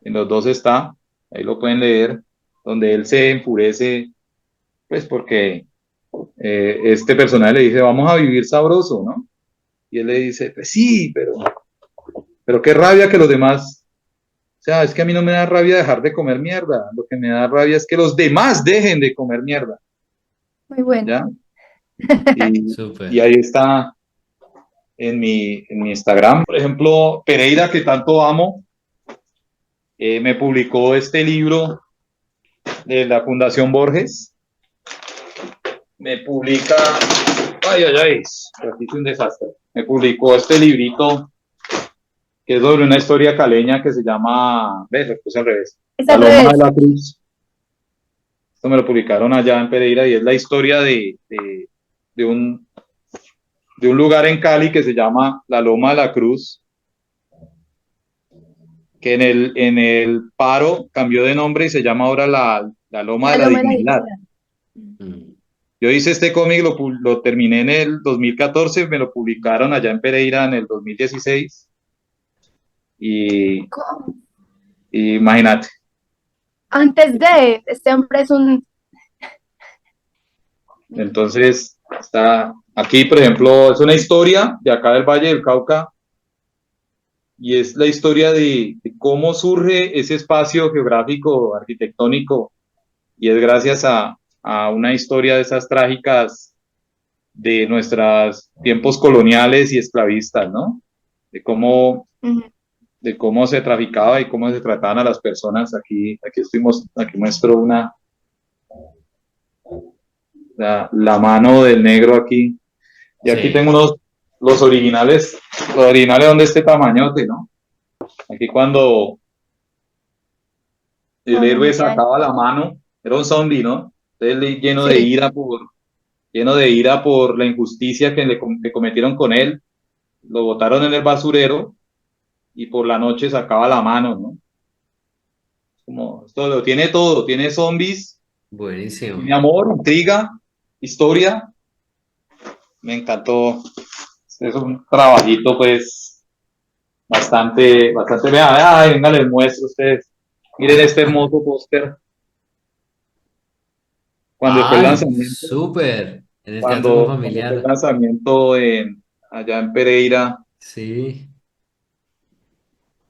En los dos está. Ahí lo pueden leer. Donde él se enfurece, pues porque este personaje le dice, vamos a vivir sabroso, ¿no? Y él le dice, pues sí, pero qué rabia que los demás, o sea, es que a mí no me da rabia dejar de comer mierda. Lo que me da rabia es que los demás dejen de comer mierda, Muy bueno. ¿ya? Y, Súper. y ahí está en mi Instagram. Por ejemplo, Pereira, que tanto amo, me publicó este libro de la Fundación Borges. Me publica, ay, ay, ay, aquí es un desastre. Me publicó este librito que es sobre una historia caleña que se llama, ves, lo puse al revés, Es La al Loma revés. de la Cruz. Esto me lo publicaron allá en Pereira y es la historia de un lugar en Cali que se llama La Loma de la Cruz, que en el paro cambió de nombre y se llama ahora la Loma de La la loma de la Dignidad. dignidad. Mm. Yo hice este cómic, lo terminé en el 2014, me lo publicaron allá en Pereira en el 2016 y, ¿Cómo? y imagínate. Antes de, este hombre es un... Entonces, está aquí, por ejemplo, es una historia de acá del Valle del Cauca y es la historia de cómo surge ese espacio geográfico, arquitectónico, y es gracias a una historia de esas trágicas de nuestros tiempos coloniales y esclavistas, ¿no? De cómo, Ujú. de cómo se traficaba y cómo se trataban a las personas. Aquí muestro la mano del negro aquí. Y aquí Sí. tengo los originales son de este tamañote, ¿no? Aquí cuando el Bueno, héroe muy bien. sacaba la mano, era un zombie, ¿no? Entonces, Sí. lleno de ira por la injusticia que cometieron con él, lo botaron en el basurero y por la noche sacaba la mano, ¿no? Como todo, tiene zombies, tiene Buenísimo. amor, intriga, historia. Me encantó. Es un trabajito, pues, bastante. Venga, les muestro a ustedes. Miren este hermoso póster. Cuando fue el Ay, lanzamiento, súper. En el Teatro Muy cuando fue el Familiar. lanzamiento allá en Pereira, Sí.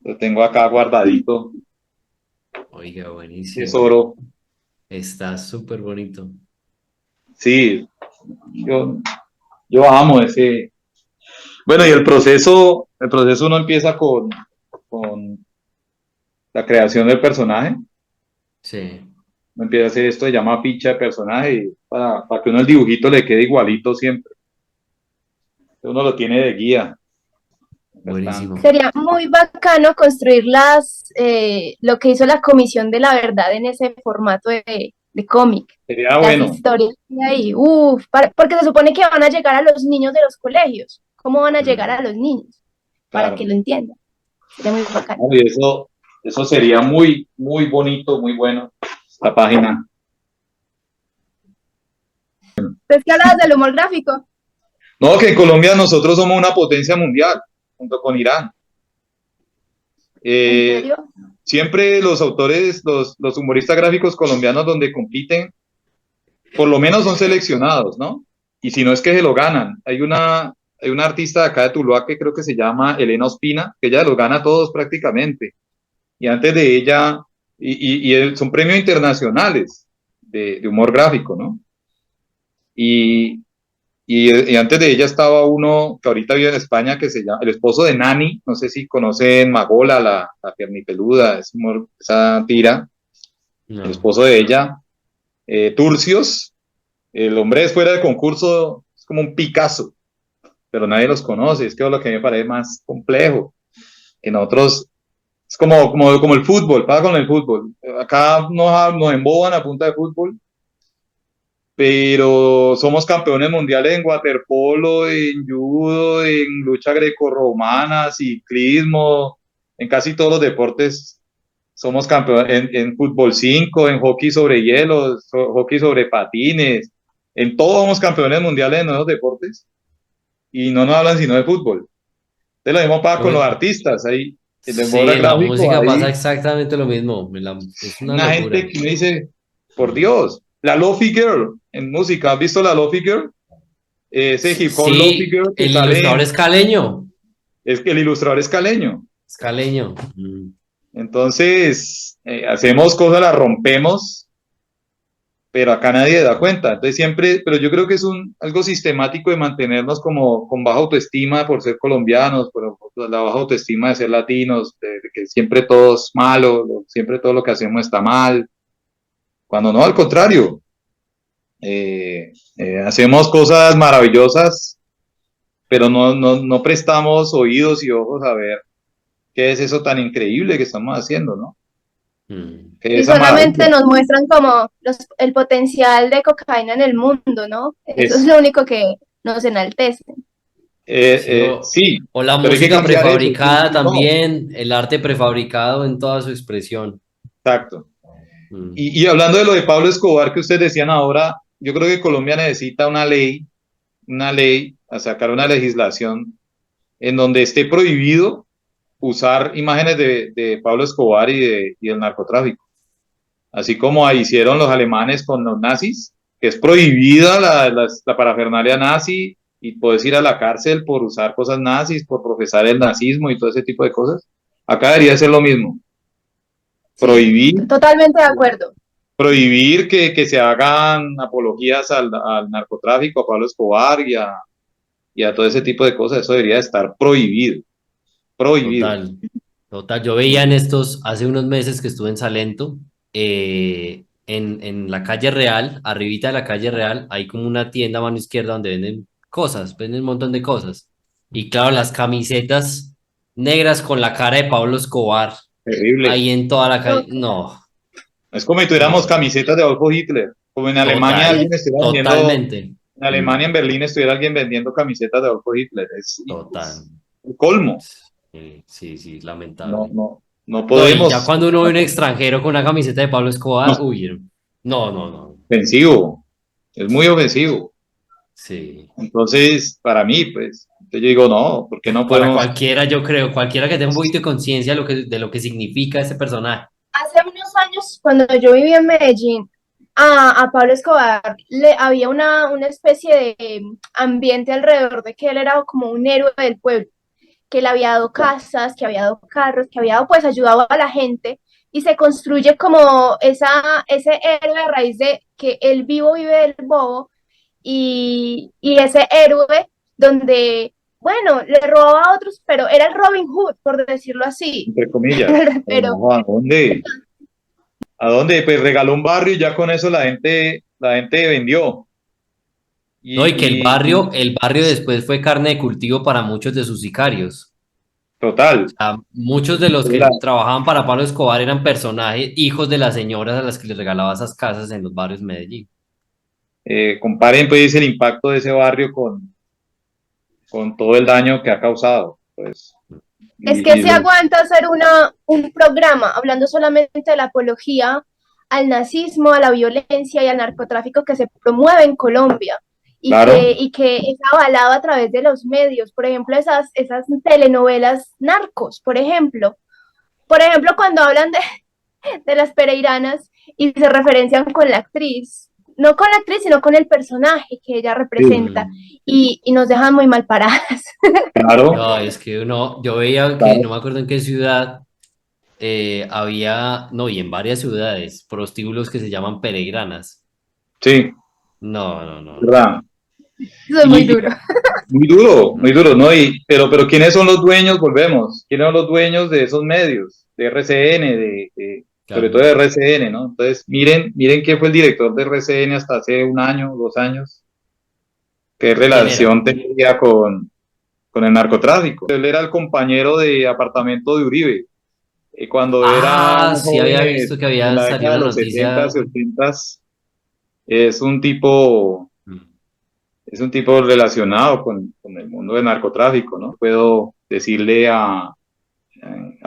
lo tengo acá guardadito. Oiga, buenísimo. Tesoro. Está súper bonito. Sí, yo, yo amo ese. Bueno, y el proceso uno empieza con la creación del personaje. Sí. Uno empieza a hacer esto, se llama ficha de personaje, y para que uno el dibujito le quede igualito siempre. Uno lo tiene de guía. Buenísimo. Sería muy bacano construir lo que hizo la Comisión de la Verdad en ese formato de cómic. Sería Las bueno. historias de ahí, porque se supone que van a llegar a los niños de los colegios. ¿Cómo van a llegar a los niños? Para Claro. que lo entiendan. Sería muy bacano. Y eso sería muy, muy bonito, muy bueno, esta página. ¿Pues qué hablabas del humor gráfico? No, que en Colombia nosotros somos una potencia mundial, junto con Irán. ¿En serio? Siempre los autores, los humoristas gráficos colombianos donde compiten, por lo menos son seleccionados, ¿no? Y si no es que se lo ganan. Hay una artista de acá de Tuluá que creo que se llama Elena Ospina, que ella los gana a todos prácticamente. Y antes de ella, son premios internacionales de humor gráfico, ¿no? Y antes de ella estaba uno que ahorita vive en España que se llama el esposo de Nani, no sé si conocen Magola, la piernipeluda, esa tira, No. el esposo de ella, Turcios, el hombre es fuera de concurso, es como un Picasso, pero nadie los conoce, es que es lo que me parece más complejo, que nosotros, es como el fútbol, pasa con el fútbol, acá nos emboban a punta de fútbol, pero somos campeones mundiales en waterpolo, en judo, en lucha grecorromana, ciclismo, en casi todos los deportes somos campeones, en fútbol 5, en hockey sobre hielo, hockey sobre patines, en todos somos campeones mundiales en esos deportes y no nos hablan sino de fútbol. Entonces lo mismo pasa con los artistas, ahí Sí, en la música pasa exactamente lo mismo. Es una locura. gente que me dice, por Dios, la Lofi Girl en música, ¿has visto la Lofi Girl? Ese hip hop Lofi Girl que el ilustrador es caleño. Es que el ilustrador es caleño. Es caleño. Entonces, hacemos cosas, las rompemos, pero acá nadie da cuenta. Entonces siempre, pero yo creo que es algo sistemático de mantenernos como con baja autoestima por ser colombianos, por la baja autoestima de ser latinos, de que siempre todo es malo, siempre todo lo que hacemos está mal. Cuando no, al contrario, hacemos cosas maravillosas, pero no prestamos oídos y ojos a ver qué es eso tan increíble que estamos haciendo, ¿no? Y solamente nos muestran como el potencial de cocaína en el mundo, ¿no? Eso es lo único que nos enaltece. Sí. O la música prefabricada eso, también, no. El arte prefabricado en toda su expresión. Exacto. Y hablando de lo de Pablo Escobar que ustedes decían ahora, yo creo que Colombia necesita una ley, a sacar una legislación en donde esté prohibido usar imágenes de Pablo Escobar y del narcotráfico. Así como hicieron los alemanes con los nazis, que es prohibida la parafernalia nazi y puedes ir a la cárcel por usar cosas nazis, por profesar el nazismo y todo ese tipo de cosas. Acá debería ser lo mismo. Prohibir. Totalmente de acuerdo. Prohibir que se hagan apologías al narcotráfico, a Pablo Escobar y a todo ese tipo de cosas. Eso debería estar prohibido. Prohibido. Total. Yo veía hace unos meses que estuve en Salento, en la calle Real, arribita de la calle Real, hay como una tienda a mano izquierda donde venden un montón de cosas. Y claro, las camisetas negras con la cara de Pablo Escobar. Terrible. Ahí en toda la calle. No. Es como si tuviéramos camisetas de Adolfo Hitler. Como en Alemania alguien estuviera vendiendo. Totalmente. En Alemania, en Berlín, estuviera alguien vendiendo camisetas de Adolfo Hitler. Es el colmo. Sí, lamentable. No podemos. Ya cuando uno ve un extranjero con una camiseta de Pablo Escobar, no. Ofensivo. Es muy ofensivo. Sí. Entonces, para mí, pues, yo digo, no, porque no podemos. Para cualquiera, yo creo, cualquiera que tenga un poquito de conciencia de lo que significa ese personaje. Hace unos años, cuando yo vivía en Medellín, a Pablo Escobar había una especie de ambiente alrededor de que él era como un héroe del pueblo, que le había dado casas, que había dado carros, que había pues ayudado a la gente, y se construye como ese héroe a raíz de que el vivo vive el bobo, y ese héroe donde, bueno, le robaba a otros, pero era el Robin Hood, por decirlo así. Entre comillas. Pero, ¿a dónde? ¿A dónde? Pues regaló un barrio y ya con eso la gente vendió. Y que el barrio después fue carne de cultivo para muchos de sus sicarios. Total. Muchos de los que La- trabajaban para Pablo Escobar eran personajes, hijos de las señoras a las que les regalaba esas casas en los barrios de Medellín. comparen pues el impacto de ese barrio con todo el daño que ha causado. Pues, Es y, que y se aguanta hacer un programa hablando solamente de la apología al nazismo, a la violencia y al narcotráfico que se promueve en Colombia claro, y que es avalado a través de los medios. Por ejemplo, esas telenovelas narcos, por ejemplo. Por ejemplo, cuando hablan de las pereiranas y se referencian con la actriz. No con la actriz, sino con el personaje que ella sí, representa. Mm. Y nos dejan muy mal paradas. claro, No, es que yo veía que, claro, no me acuerdo en qué ciudad, había, no, y en varias ciudades, prostíbulos que se llaman peregranas. sí, No, no, no, no. verdad. Eso es muy Y duro. muy duro, ¿no? Pero ¿quiénes son los dueños? Volvemos. ¿Quiénes son los dueños de esos medios? De RCN, sobre todo Claro. de RCN, ¿no? Entonces, miren quién fue el director de RCN hasta hace un año, 2 años, qué ¿Quién era? relación tenía con el narcotráfico. Él era el compañero de apartamento de Uribe. Cuando Ah, eran sí había jóvenes visto que en había la salido década de una los noticia. 70s y 80s, es un tipo Mm. es un tipo relacionado con el mundo del narcotráfico, ¿no? Puedo decirle a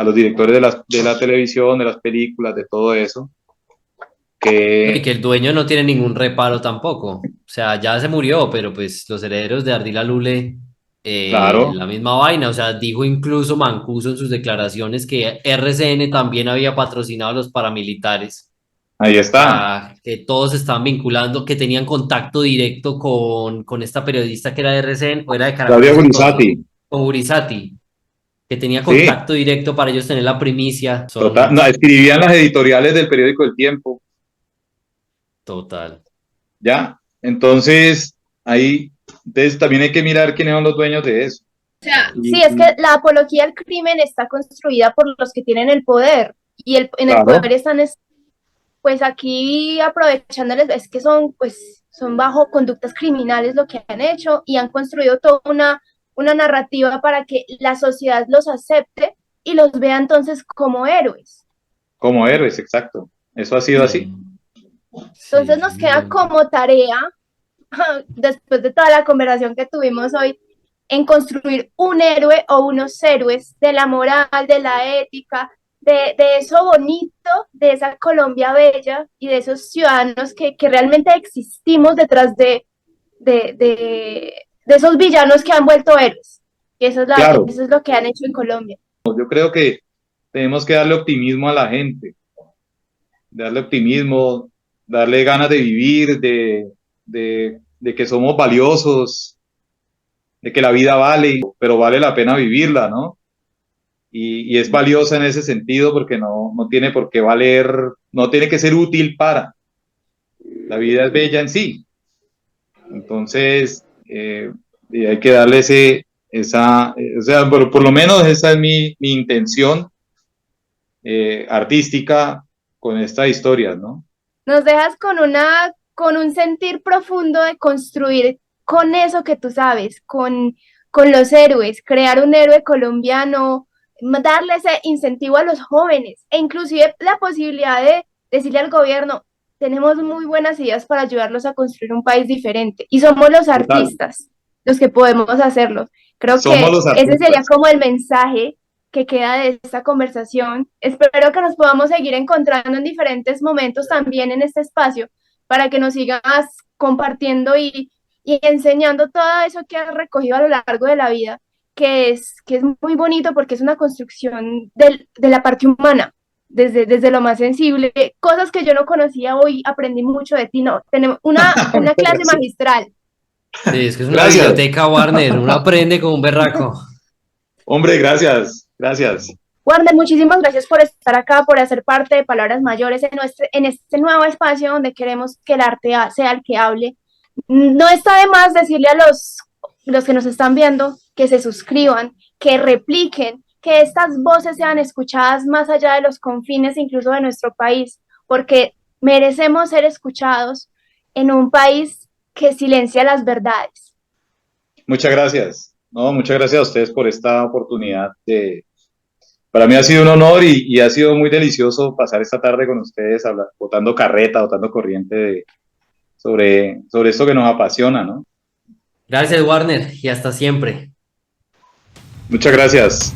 los directores de la televisión, de las películas, de todo eso, No, y que, que el dueño no tiene ningún reparo tampoco. O sea, ya se murió, pero pues los herederos de Ardila Lule, claro, la misma vaina. O sea, dijo incluso Mancuso en sus declaraciones que RCN también había patrocinado a los paramilitares. ahí O está, sea, que todos se estaban vinculando, que tenían contacto directo con esta periodista que era de RCN o era de Caracol Claudia ese entonces, Gurizati, con Urizati, que tenía sí, contacto directo para ellos tener la primicia. total, Son no, escribían las editoriales del periódico El Tiempo, total. ¿ya? Entonces, entonces también hay que mirar quiénes son los dueños de eso. Sí, es que Y la apología al crimen está construida por los que tienen el poder. Y en el claro, poder están, pues aquí aprovechándoles, es que son, pues, son bajo conductas criminales lo que han hecho y han construido toda una narrativa para que la sociedad los acepte y los vea entonces como héroes. como héroes, exacto. Eso ha sido así. Sí, sí, Entonces sí, nos queda no. como tarea, después de toda la conversación que tuvimos hoy, en construir un héroe o unos héroes de la moral, de la ética, de eso bonito, de esa Colombia bella y de esos ciudadanos que realmente existimos detrás de esos villanos que han vuelto héroes. Y Claro, eso es lo que han hecho en Colombia. yo creo que tenemos que darle optimismo a la gente, darle optimismo, darle ganas de vivir, de que somos valiosos, de que la vida vale, pero vale la pena vivirla, ¿no? Y es valiosa en ese sentido porque no tiene por qué valer, no tiene que ser útil para. La vida es bella en sí. Entonces, y hay que darle o sea, por lo menos esa es mi intención artística con estas historias, ¿no? Nos dejas con un sentir profundo de construir con eso que tú sabes, con los héroes, crear un héroe colombiano, darle ese incentivo a los jóvenes e inclusive la posibilidad de decirle al gobierno, tenemos muy buenas ideas para ayudarlos a construir un país diferente y somos los Total. artistas los que podemos hacerlo. Creo Somos que los ese sería artistas. como el mensaje que queda de esta conversación. Espero que nos podamos seguir encontrando en diferentes momentos también en este espacio para que nos sigas compartiendo y enseñando todo eso que has recogido a lo largo de la vida, que es muy bonito porque es una construcción de la parte humana, desde lo más sensible, cosas que yo no conocía hoy, aprendí mucho de ti, no, tenemos una clase Gracias. magistral. Sí, es que es una Gracias. biblioteca Warner, uno aprende como un berraco. Hombre, gracias. Gracias. Warner, muchísimas gracias por estar acá, por hacer parte de Palabras Mayores en este nuevo espacio donde queremos que el arte sea el que hable. No está de más decirle a los que nos están viendo que se suscriban, que repliquen, que estas voces sean escuchadas más allá de los confines incluso de nuestro país, porque merecemos ser escuchados en un país que silencia las verdades. Muchas gracias. No, muchas gracias a ustedes por esta oportunidad. Para mí ha sido un honor y ha sido muy delicioso pasar esta tarde con ustedes, botando carreta, botando corriente sobre esto que nos apasiona, ¿no? Gracias, Warner, y hasta siempre. Muchas gracias.